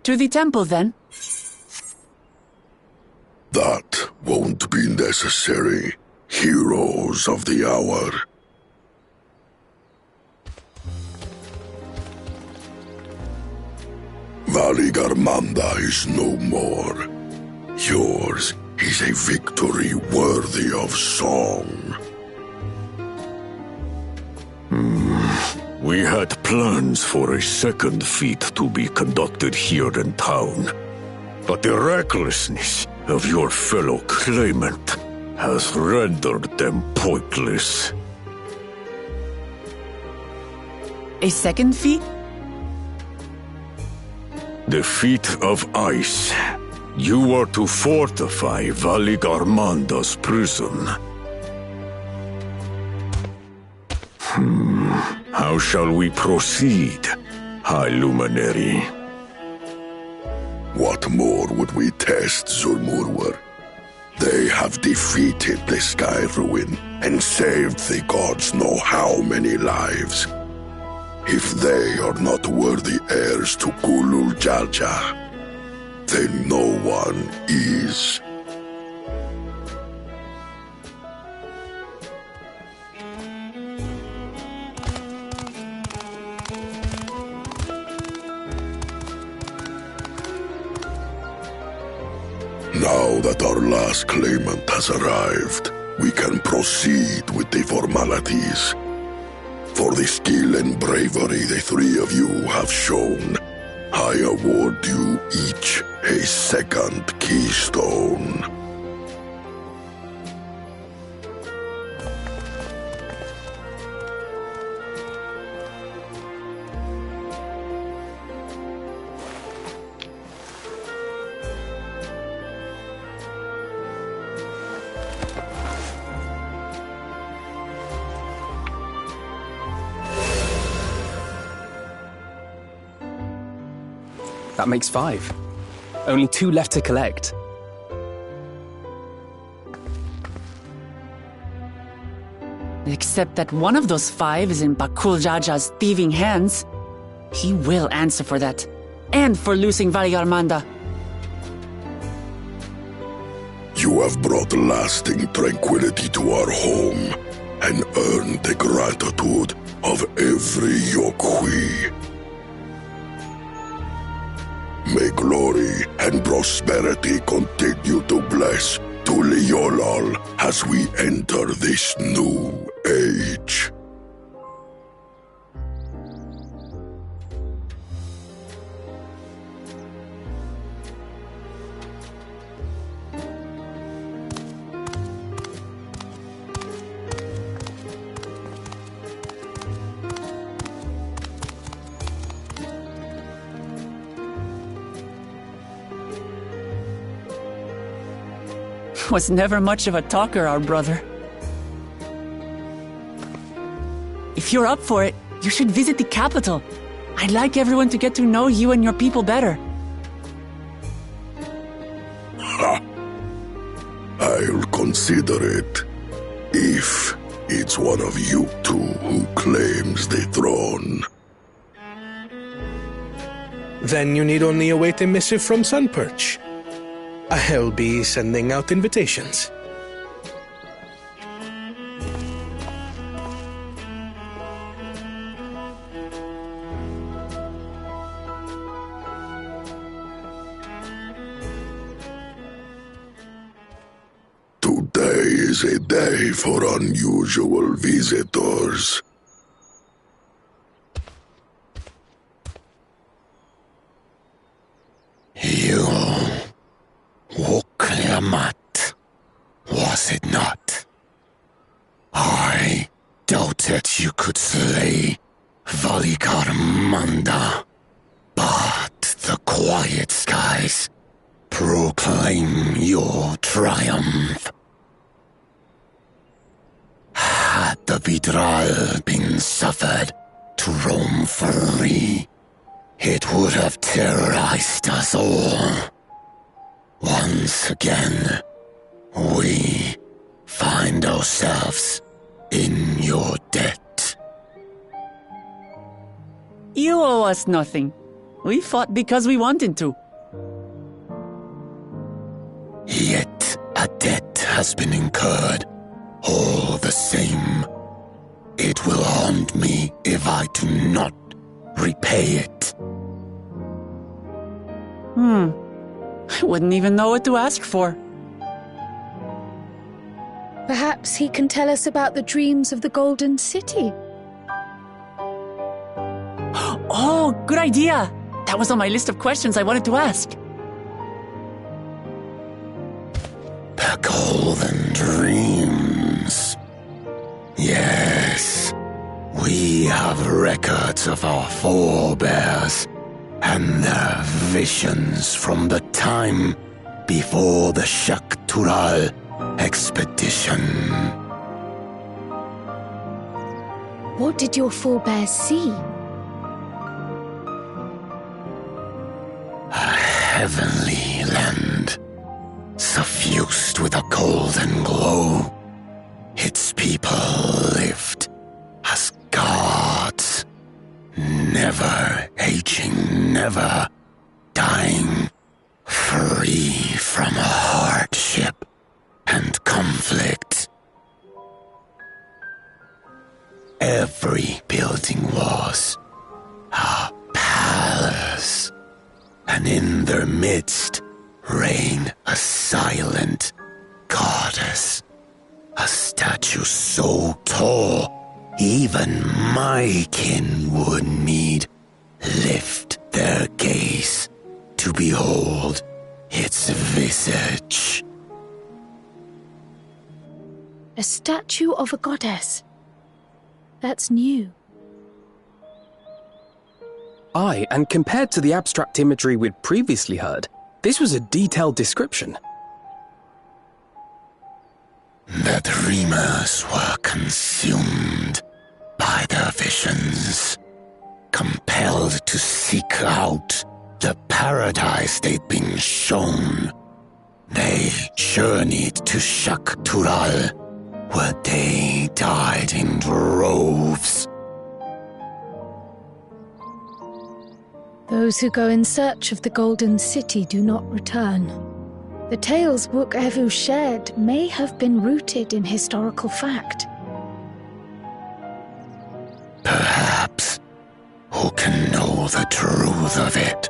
To the temple, then. That won't be necessary, heroes of the hour. Valigarmanda is no more. Yours is a victory worthy of song. We had plans for a second feat to be conducted here in town, but the recklessness of your fellow claimant has rendered them pointless. A second feat? The feat of ice. You are to fortify Valigarmanda's prison. How shall we proceed, High Luminary? What more would we test, Zulmurwar? They have defeated the Sky Ruin and saved the gods know how many lives. If they are not worthy heirs to Kulul Jalja, then no one is. Now that our last claimant has arrived, we can proceed with the formalities. For the skill and bravery the three of you have shown, I award you each a second keystone. That makes 5. Only 2 left to collect. Except that one of those 5 is in Bakul Jaja's thieving hands. He will answer for that. And for losing Valigarmanda. You have brought lasting tranquility to our home and earned the gratitude of every Yokui. May glory and prosperity continue to bless Tuliolol as we enter this new age. Was never much of a talker, our brother. If you're up for it, you should visit the capital. I'd like everyone to get to know you and your people better. Ha! I'll consider it. If it's one of you two who claims the throne. Then you need only await a missive from Sunperch. I'll be sending out invitations. Today is a day for unusual visitors. Wukliamat, was it not? I doubted you could slay Valigarmanda, but the quiet skies proclaim your triumph. Had the Vidral been suffered to roam free, it would have terrorized us all. Once again, we find ourselves in your debt. You owe us nothing. We fought because we wanted to. Yet a debt has been incurred. All the same, it will haunt me if I do not repay it. I wouldn't even know what to ask for. Perhaps he can tell us about the dreams of the Golden City. Oh, good idea! That was on my list of questions I wanted to ask. The Golden Dreams. Yes, we have records of our forebears and their visions from the time before the Shaktural expedition. What did your forebears see? A heavenly land, suffused with a golden glow. Its people lived as gods, never aging, never dying, free from hardship and conflict. Every building was a palace, and in their midst reigned a silent goddess, a statue so tall even my kin would need lift their gaze to behold its visage. A statue of a goddess. That's new. Aye, and compared to the abstract imagery we'd previously heard, this was a detailed description. The dreamers were consumed by their visions, compelled to seek out the paradise they'd been shown. They journeyed to Shaktural, where they died in droves. Those who go in search of the Golden City do not return. The tales Book Evu shared may have been rooted in historical fact. Perhaps. Who can know the truth of it?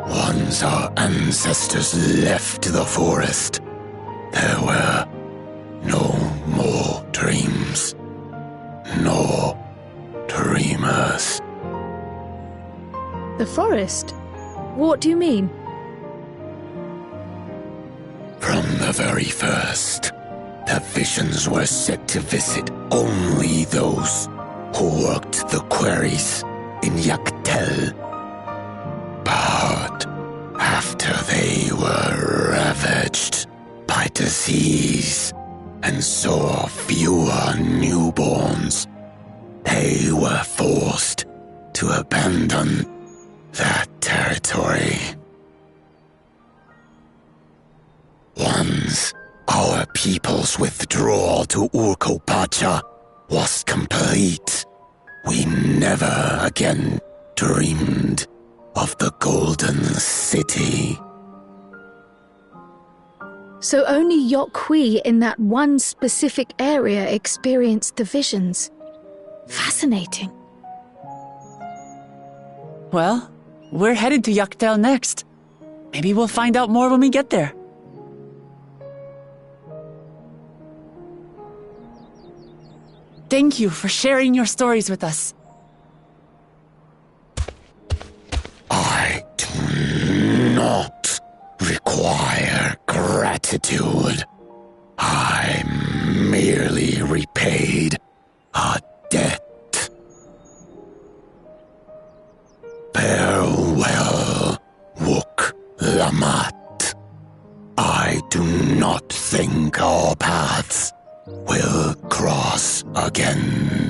Once our ancestors left the forest, there were no more dreams, no dreamers. The forest? What do you mean? From the very first, the visions were set to visit only those who worked the quarries in Yaktel. But after they were ravaged by disease and saw fewer newborns, they were forced to abandon that territory. Once our people's withdrawal to Urkopacha was complete, we never again dreamed of the Golden City. So only Yokhui in that one specific area experienced the visions. Fascinating. Well, we're headed to Yaktel next. Maybe we'll find out more when we get there. Thank you for sharing your stories with us. I do not require gratitude. I merely repaid a debt. Farewell, Wook Lamat. I do not think our paths will cross again.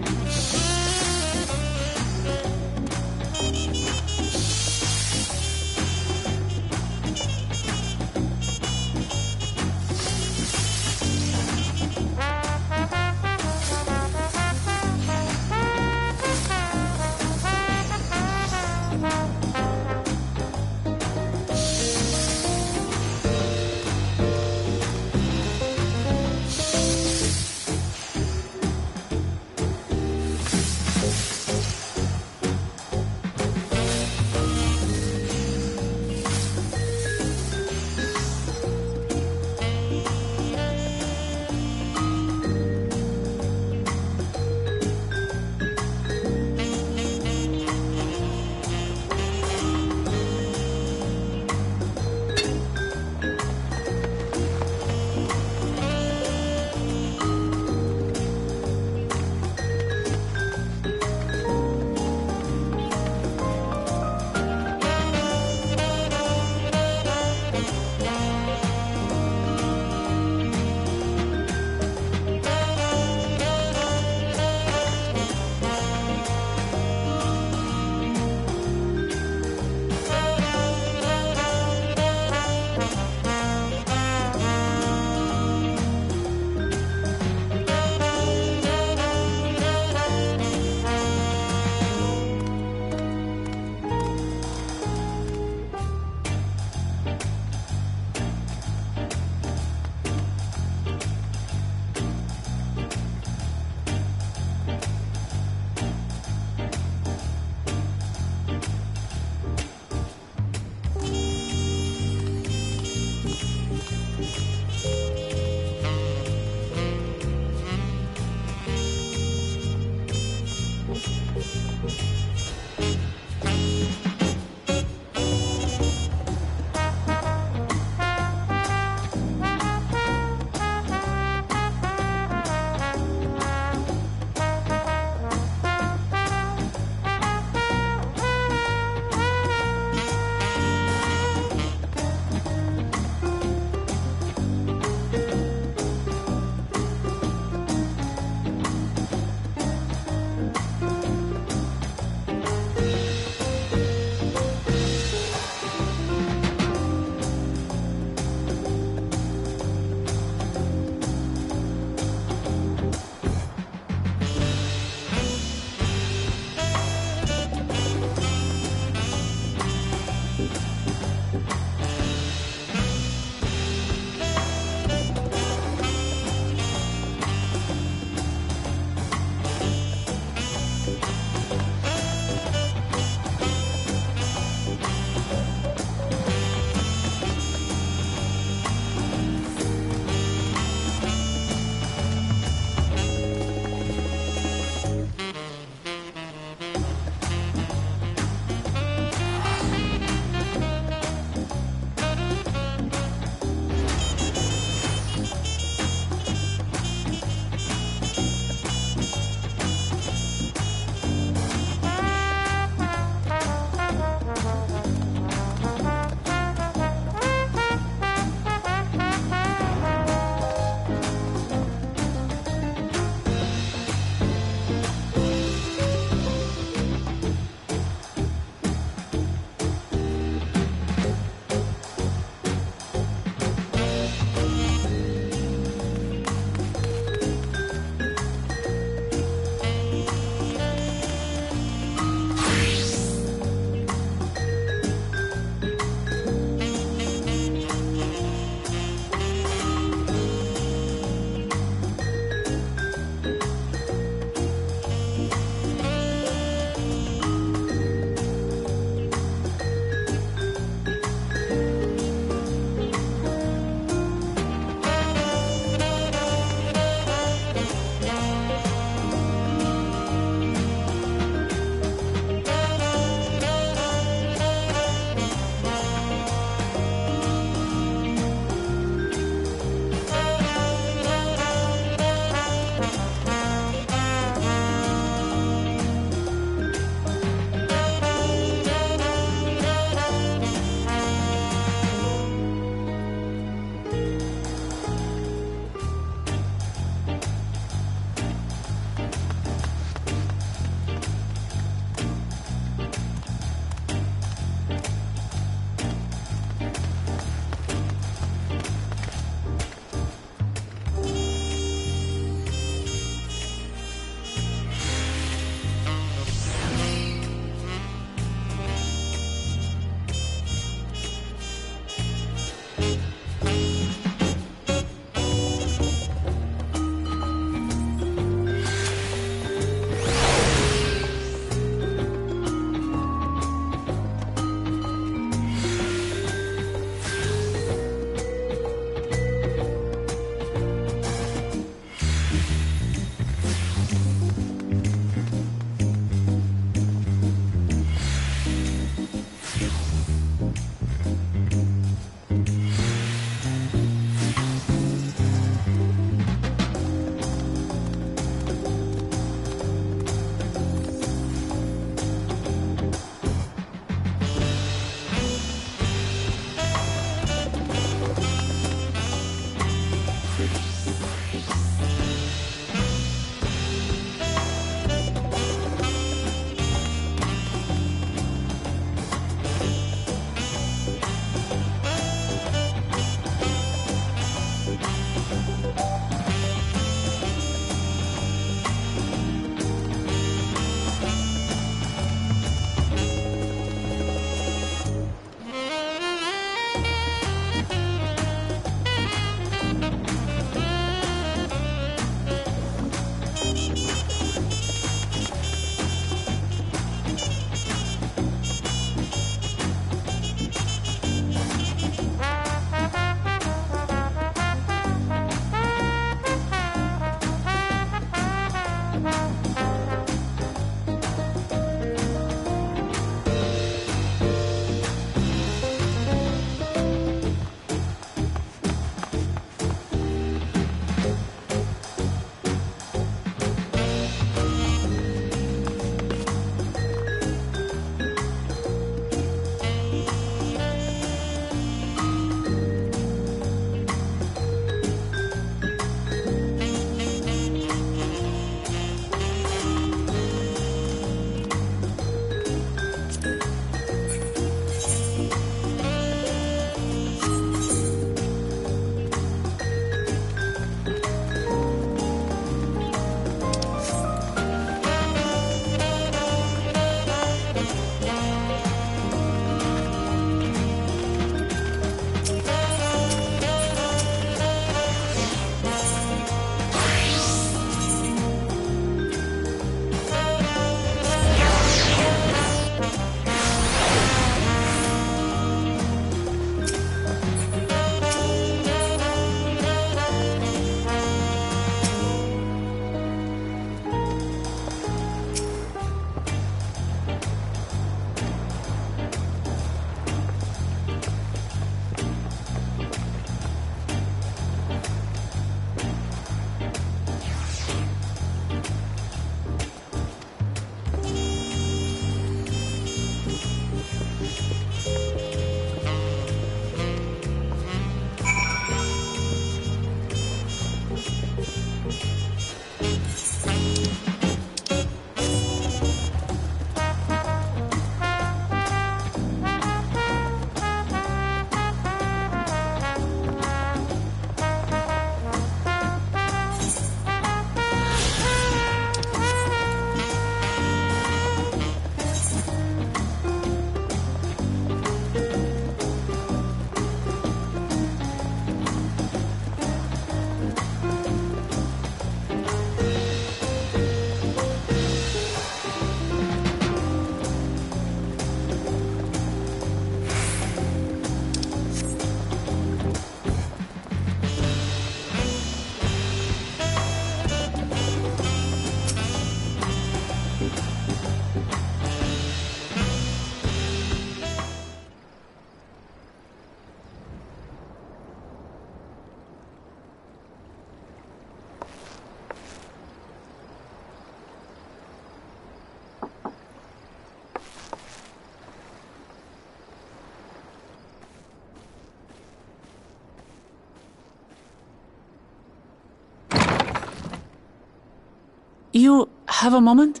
You have a moment?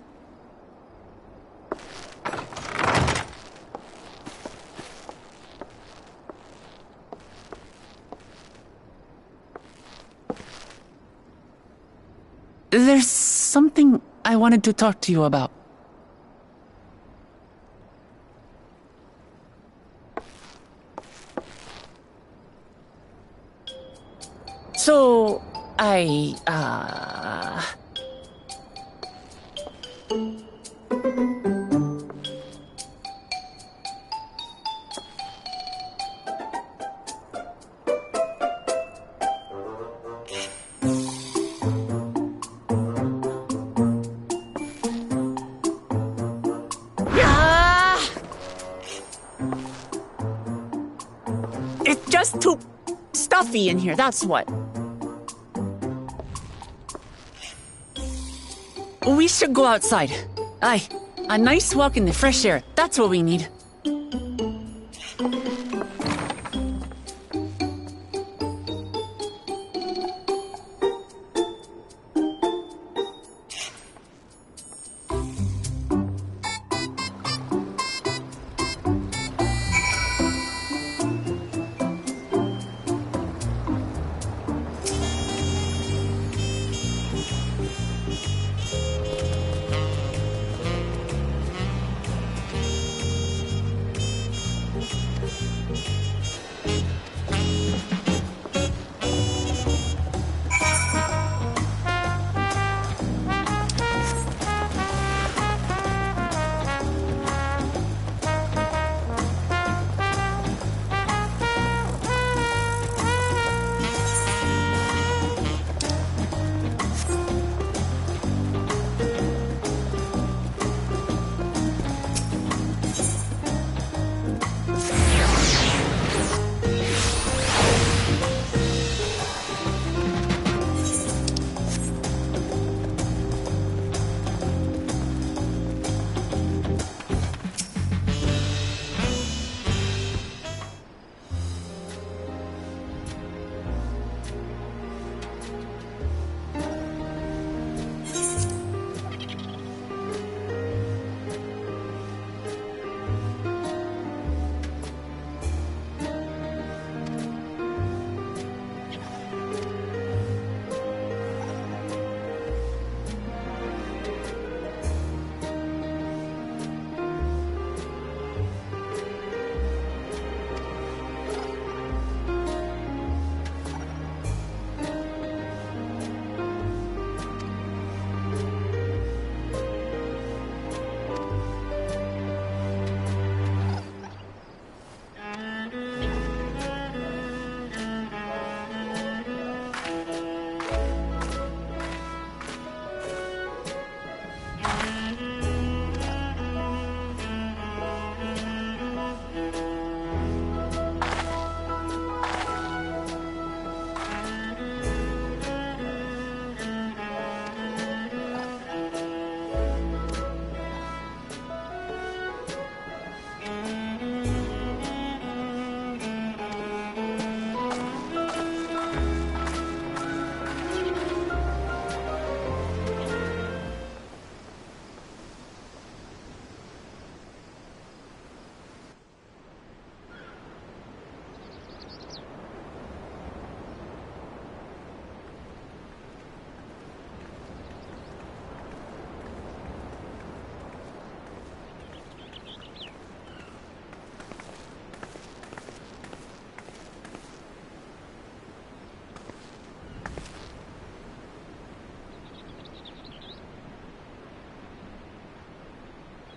There's something I wanted to talk to you about. So, it's just too stuffy in here, that's what. We should go outside. Aye, a nice walk in the fresh air, that's what we need.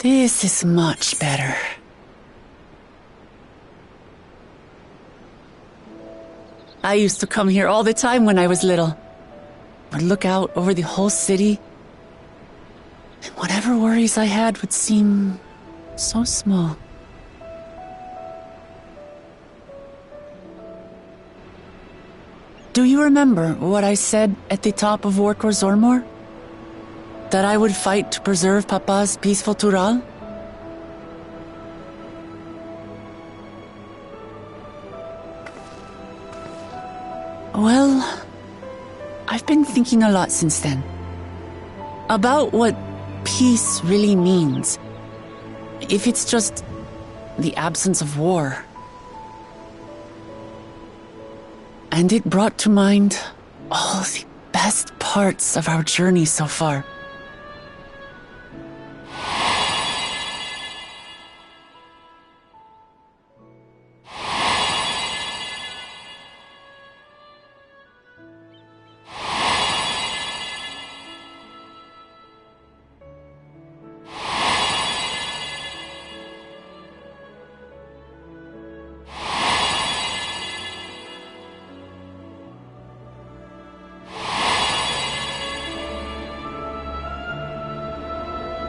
This is much better. I used to come here all the time when I was little. Would look out over the whole city, and whatever worries I had would seem so small. Do you remember what I said at the top of Orkor Zormor? that I would fight to preserve Papa's peaceful Tural? Well, I've been thinking a lot since then. About what peace really means. If it's just the absence of war. And it brought to mind all the best parts of our journey so far.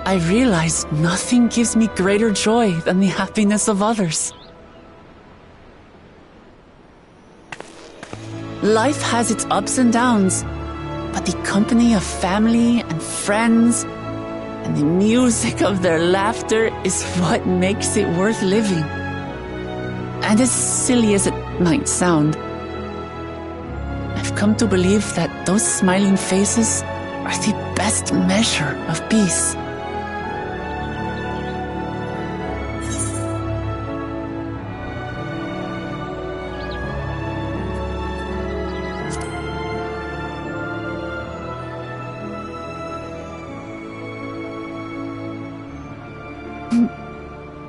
I realized nothing gives me greater joy than the happiness of others. Life has its ups and downs, but the company of family and friends and the music of their laughter is what makes it worth living. And as silly as it might sound, I've come to believe that those smiling faces are the best measure of peace.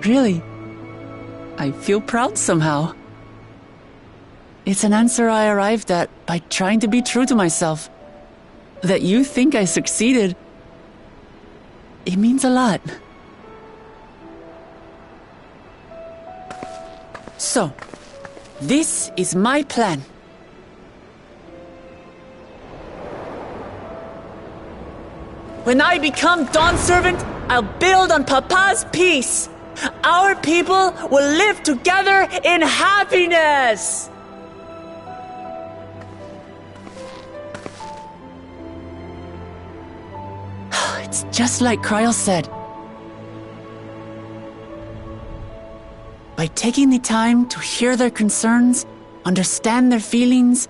Really, I feel proud somehow. It's an answer I arrived at by trying to be true to myself. That you think I succeeded, it means a lot. So, this is my plan. When I become Dawn Servant, I'll build on Papa's peace. Our people will live together in happiness! It's just like Kryl said. By taking the time to hear their concerns, understand their feelings,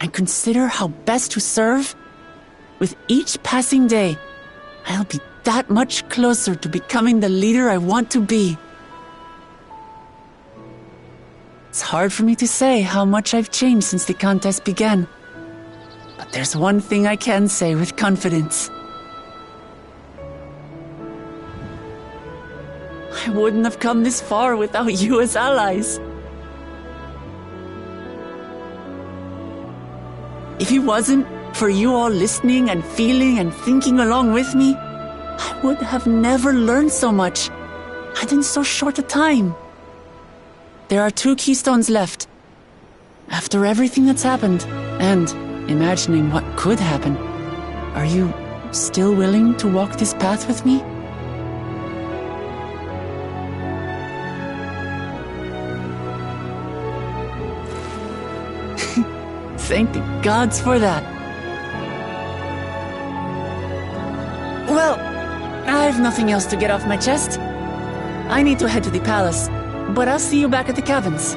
and consider how best to serve, with each passing day, I'll be that much closer to becoming the leader I want to be. It's hard for me to say how much I've changed since the contest began. But there's one thing I can say with confidence. I wouldn't have come this far without you as allies. If it wasn't for you all listening and feeling and thinking along with me, I would have never learned so much, and in so short a time. There are 2 keystones left. After everything that's happened, and imagining what could happen, are you still willing to walk this path with me? Thank the gods for that. Well, I've nothing else to get off my chest. I need to head to the palace, but I'll see you back at the cabins.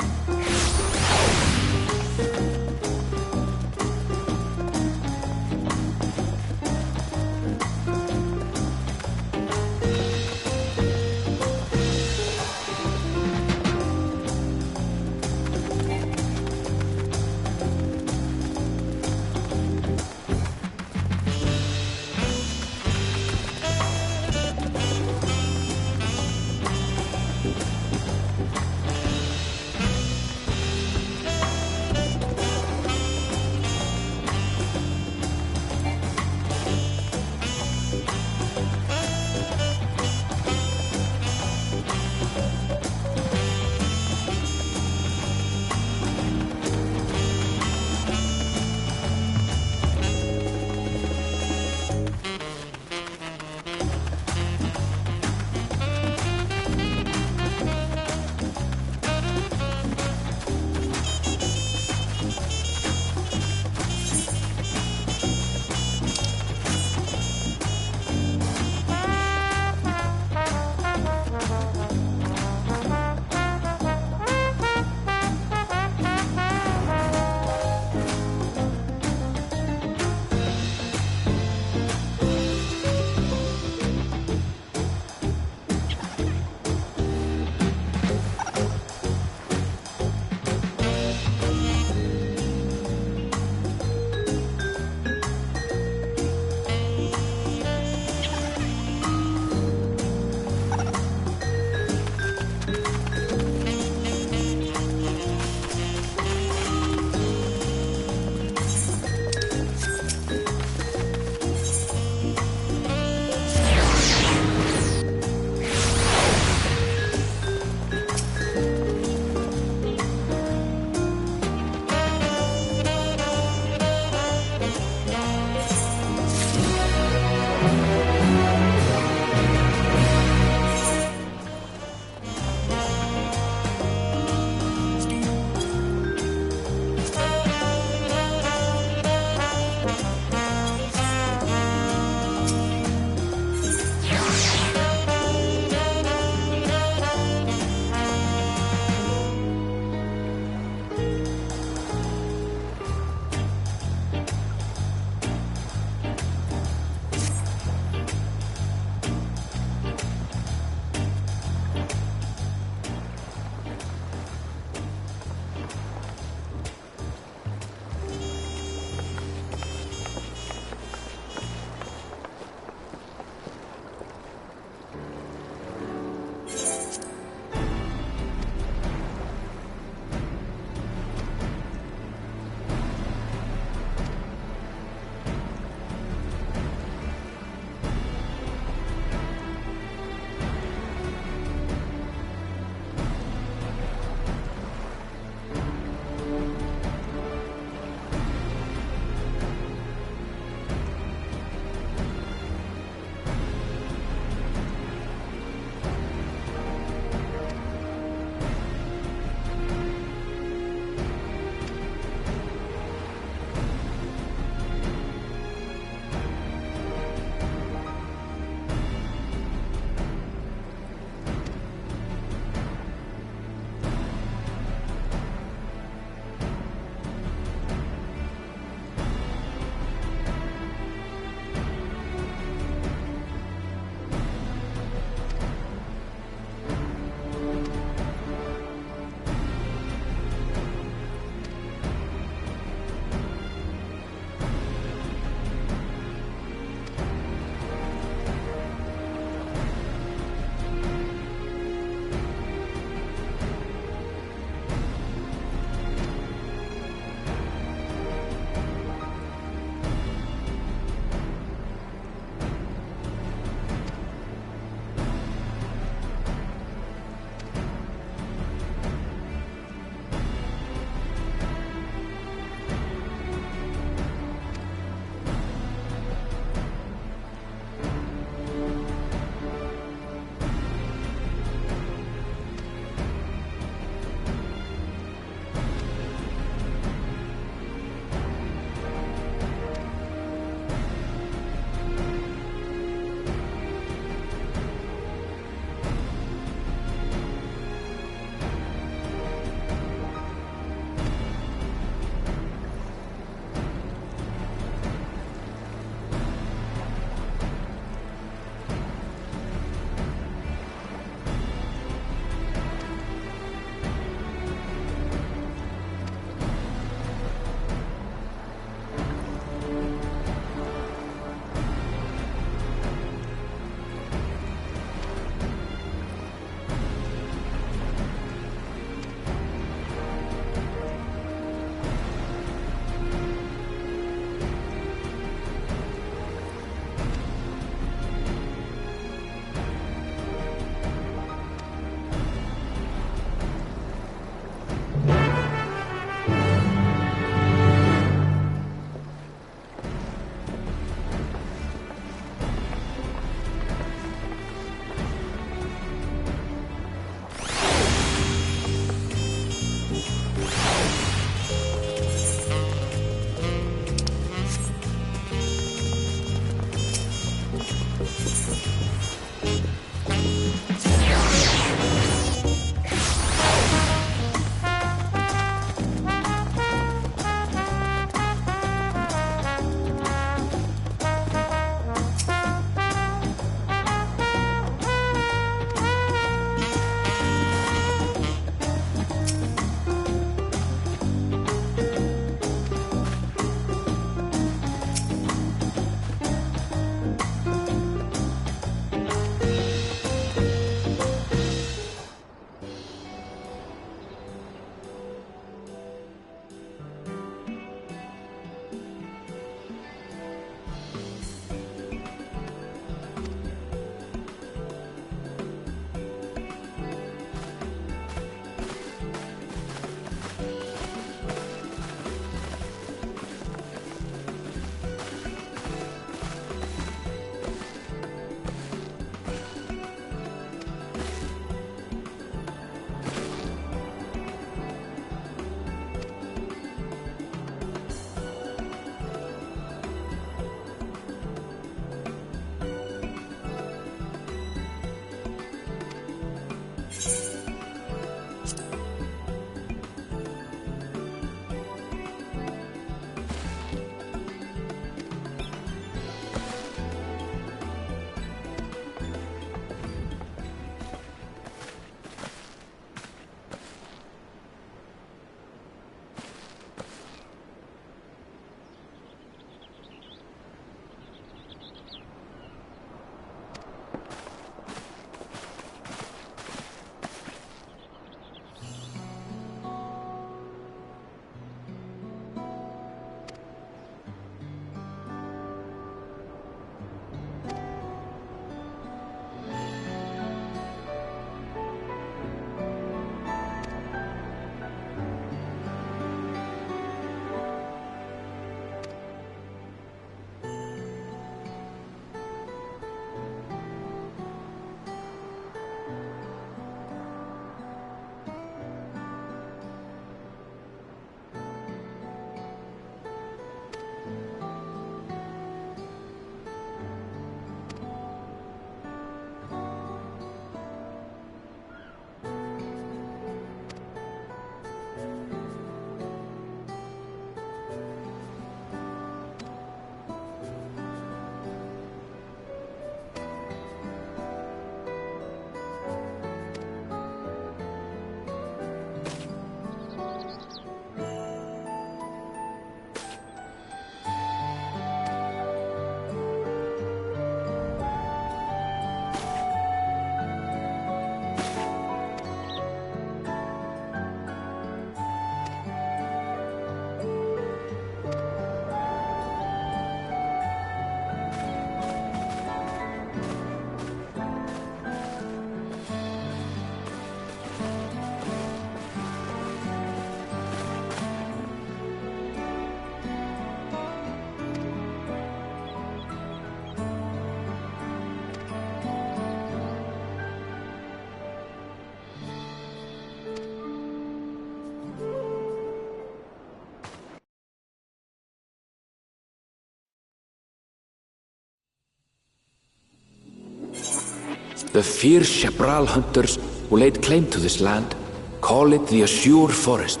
The fierce Shepral hunters who laid claim to this land call it the Azure Forest,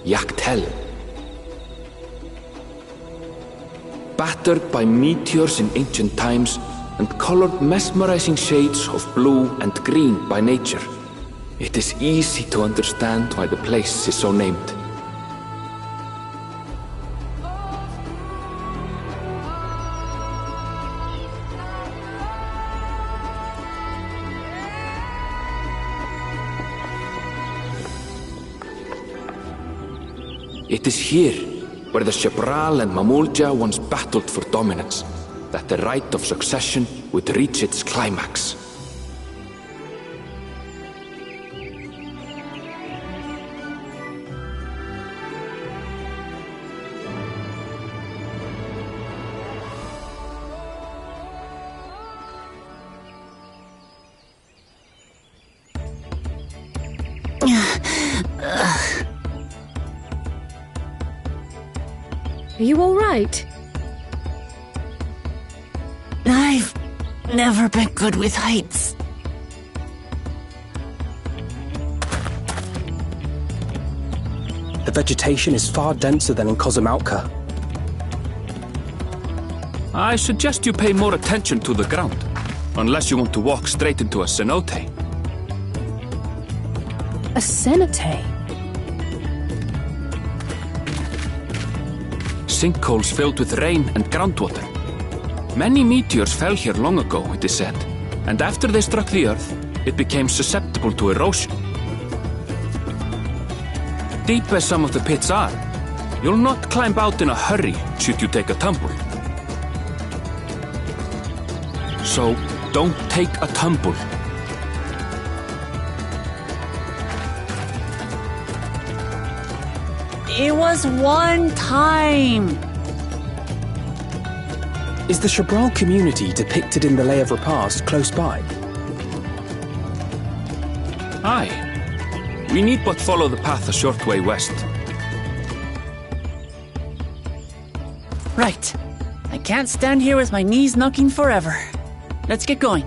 Yaktel. Battered by meteors in ancient times and colored mesmerizing shades of blue and green by nature, it is easy to understand why the place is so named. It is here, where the Shepral and Mamulja once battled for dominance, that the right of succession would reach its climax. Are you all right? I've never been good with heights. The vegetation is far denser than in Kozamautka. I suggest you pay more attention to the ground, unless you want to walk straight into a cenote. A cenote? Sinkholes filled with rain and groundwater. Many meteors fell here long ago, it is said, and after they struck the earth, it became susceptible to erosion. Deep as some of the pits are, you'll not climb out in a hurry should you take a tumble. So, don't take a tumble. It was one time. Is the Shepral community depicted in the Lay of Repast close by? Aye. We need but follow the path a short way west. Right. I can't stand here with my knees knocking forever. Let's get going.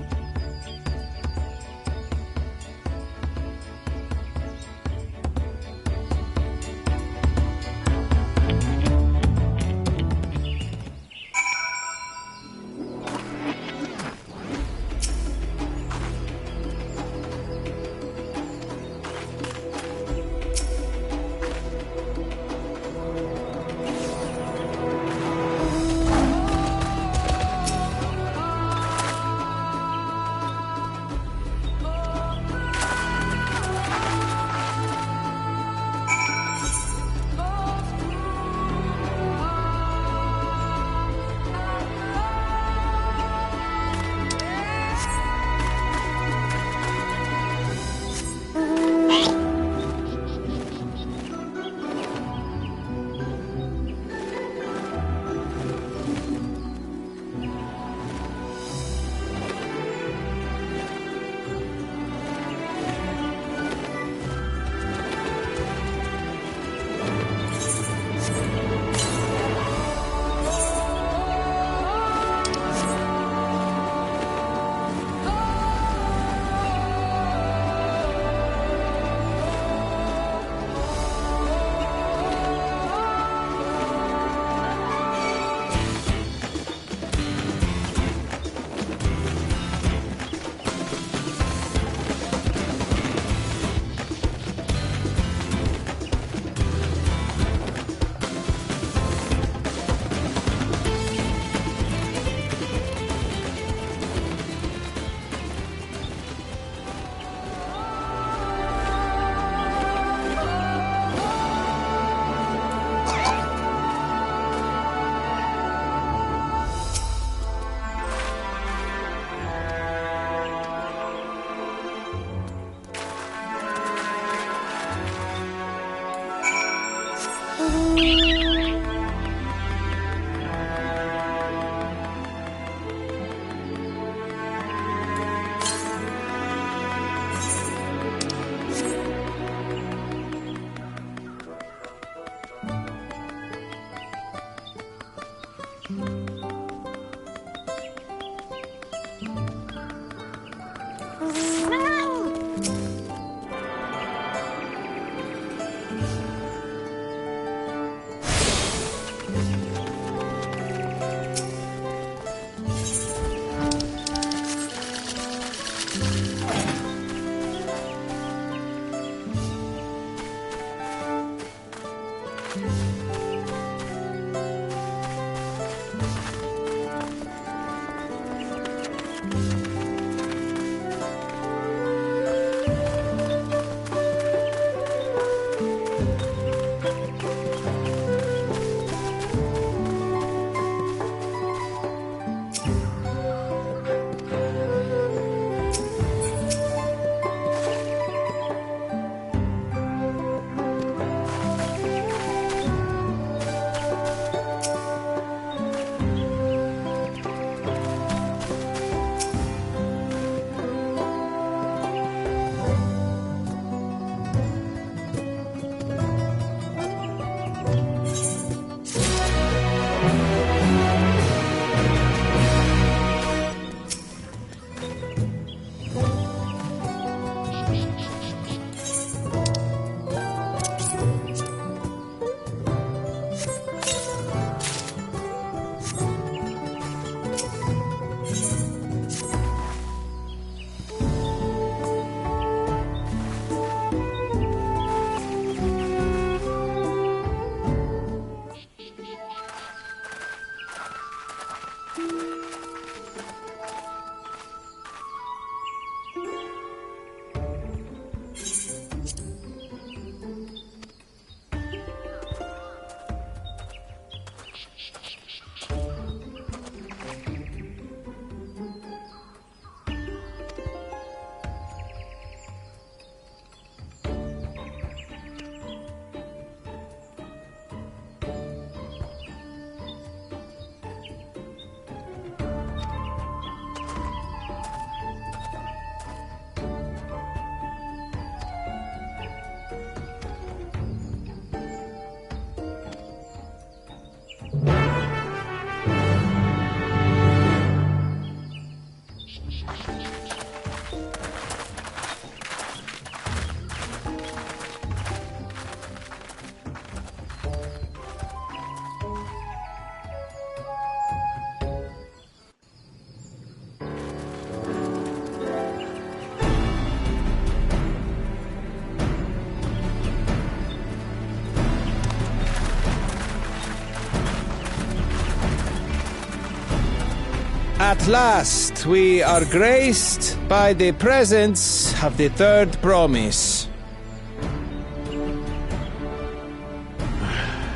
At last, we are graced by the presence of the third promise.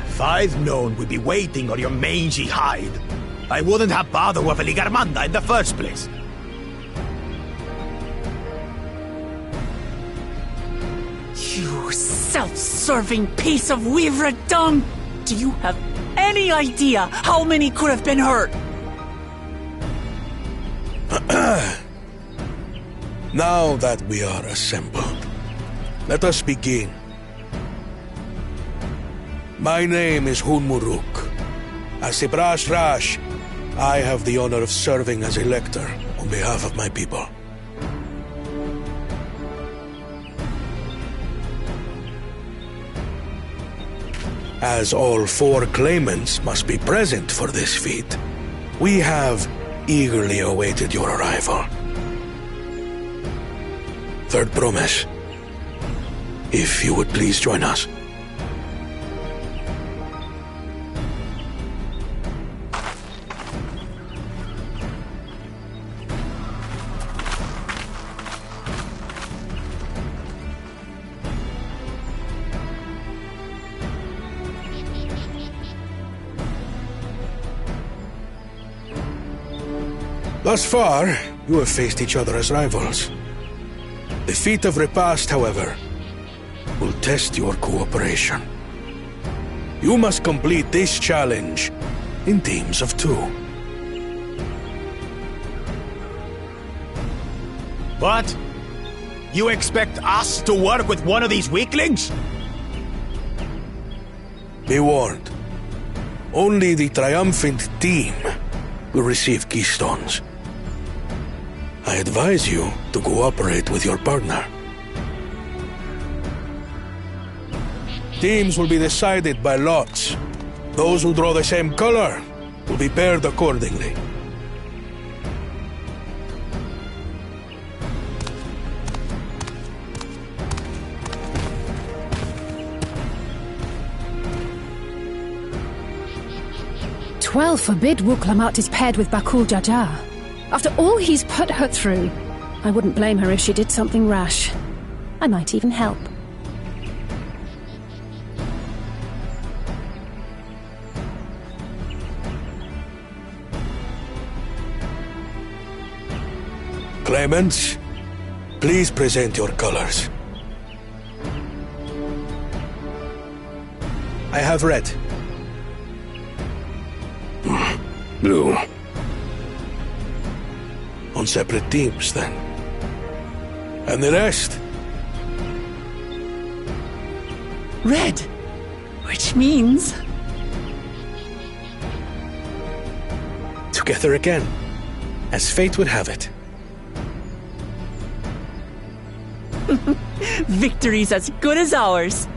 If I'd known we'd be waiting on your mangy hide, I wouldn't have bothered with Ligarmanda in the first place. You self-serving piece of weaver dung! Do you have any idea how many could have been hurt? Now that we are assembled, let us begin. My name is Hunmuruk. As Sibrash Rash, I have the honor of serving as a lector on behalf of my people. As all four claimants must be present for this feat, we have eagerly awaited your arrival. Third promise, if you would please join us. Thus far, you have faced each other as rivals. The feat of repast, however, will test your cooperation. You must complete this challenge in teams of 2. What? You expect us to work with one of these weaklings? Be warned. Only the triumphant team will receive keystones. I advise you to cooperate with your partner. Teams will be decided by lots. Those who draw the same color will be paired accordingly. Well, forbid Wuklamat is paired with Bakul Jaja. After all he's put her through, I wouldn't blame her if she did something rash. I might even help. Claimants, please present your colors. I have red. Blue. On separate teams, then. And the rest? Red. Which means... Together again, as fate would have it. Victory's as good as ours.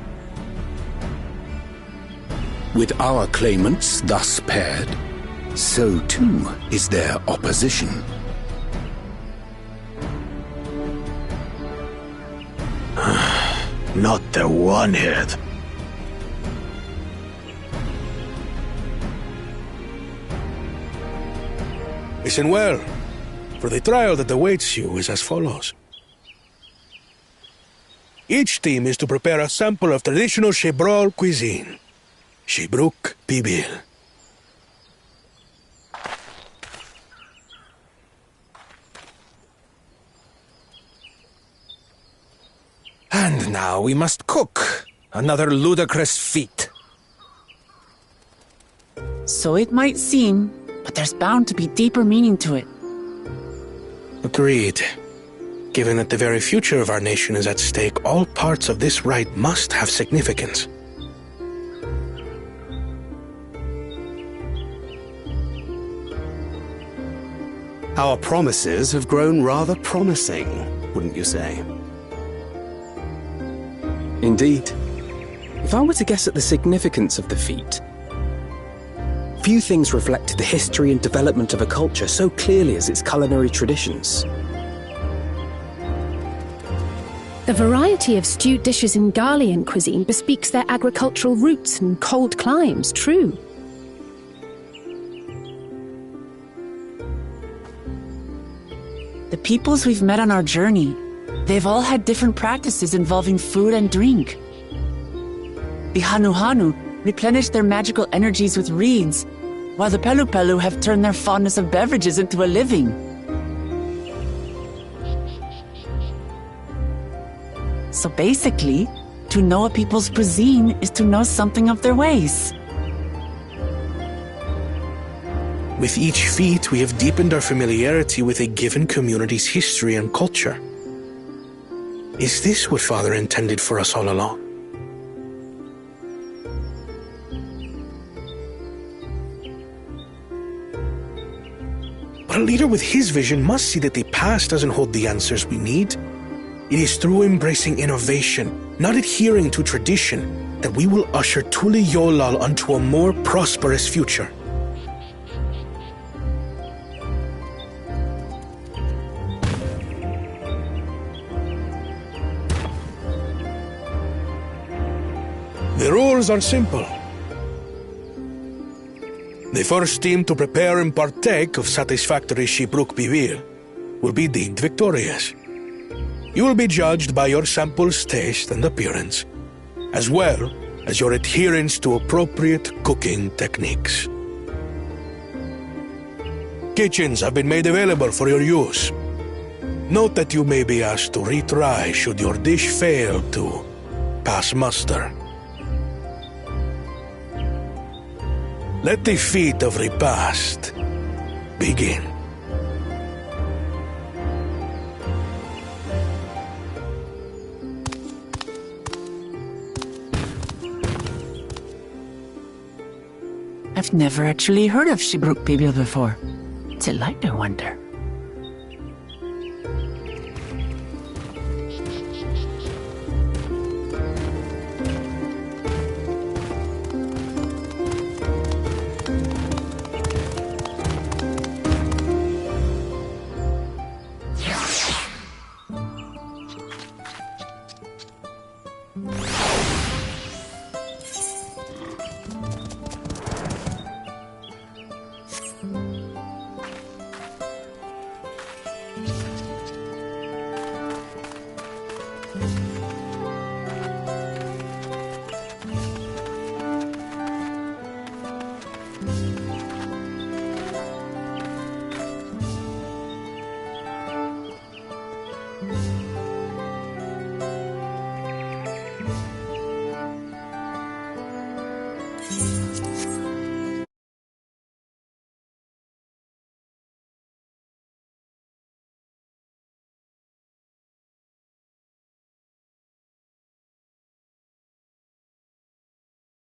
With our claimants thus paired, so too is their opposition. Not the one-head. Listen well, for the trial that awaits you is as follows. Each team is to prepare a sample of traditional Shebrol cuisine. Shibruk Pibil. And now we must cook. Another ludicrous feat. So it might seem, but there's bound to be deeper meaning to it. Agreed. Given that the very future of our nation is at stake, all parts of this rite must have significance. Our promises have grown rather promising, wouldn't you say? Indeed. If I were to guess at the significance of the feat, few things reflect the history and development of a culture so clearly as its culinary traditions. The variety of stewed dishes in Garlean cuisine bespeaks their agricultural roots and cold climes, true. The peoples we've met on our journey, they've all had different practices involving food and drink. The Hanuhanu replenished their magical energies with reeds, while the Pelupelu have turned their fondness of beverages into a living. So basically, to know a people's cuisine is to know something of their ways. With each feat, we have deepened our familiarity with a given community's history and culture. Is this what Father intended for us all along? But a leader with his vision must see that the past doesn't hold the answers we need. It is through embracing innovation, not adhering to tradition, that we will usher Tuli Yolal onto a more prosperous future. The rules are simple. The first team to prepare and partake of satisfactory Shibruk Bivir will be deemed victorious. You will be judged by your sample's taste and appearance, as well as your adherence to appropriate cooking techniques. Kitchens have been made available for your use. Note that you may be asked to retry should your dish fail to pass muster. Let the feat of repast begin. I've never actually heard of Shibruk Bibil before. What's it like, I wonder?